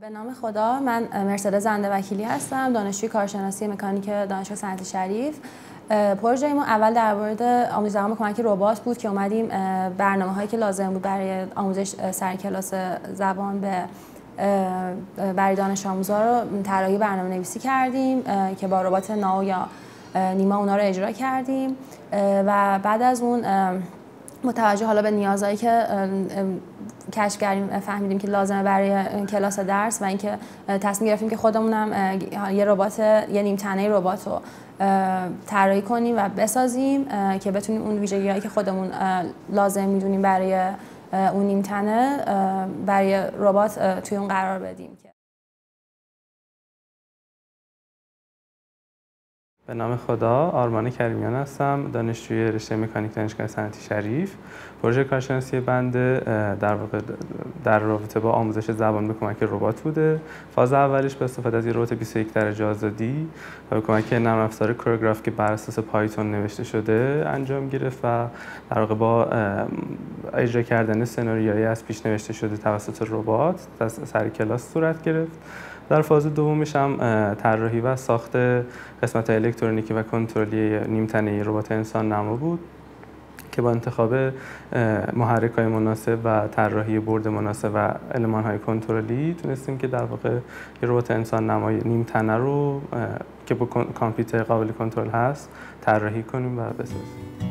به نام خدا. من مرسده زنده وکیلی هستم، دانشجوی کارشناسی مکانیک دانشگاه صنعتی شریف. پروژه ما اول در مورد آموزش زبان با کمک ربات بود که اومدیم برنامه‌هایی که لازم بود برای آموزش سر کلاس زبان برای دانش آموزا رو طراحی برنامه‌نویسی کردیم که با ربات ناو یا نیما اونا رو اجرا کردیم و بعد از اون متوجه حالا به نیازهایی که کشف کردیم فهمیدیم که لازمه برای کلاس درس و اینکه تصمیم گرفتیم که خودمونم یه نیم تنه ربات رو طراحی کنیم و بسازیم که بتونیم اون ویژگی‌هایی که خودمون لازم میدونیم برای اون نیم تنه برای ربات توی اون قرار بدیم. به نام خدا، آرمان کریمیان هستم، دانشجوی رشته مکانیک دانشگاه صنعتی شریف. پروژه کارشناسی بنده در واقع در رابطه با آموزش زبان به کمک ربات بوده. فاز اولش به استفاده از ربات 21 درجه آزادی و به کمک نرم افزار کوریوگراف که بر اساس پایتون نوشته شده انجام گرفت و در واقع با اجرا کردن سناریوهایی از پیش نوشته شده توسط ربات سر کلاس صورت گرفت. در فاز دومش هم طراحی و ساخت قسمت الکترونیکی و کنترلی نیمتنه ربات انسان نما بود که با انتخاب محرک‌های مناسب و طراحی برد مناسب و المان‌های کنترلی تونستیم که در واقع یه ربات انسان نمای نیمتنه رو که با کامپیوتر قابل کنترل هست طراحی کنیم و بسازیم.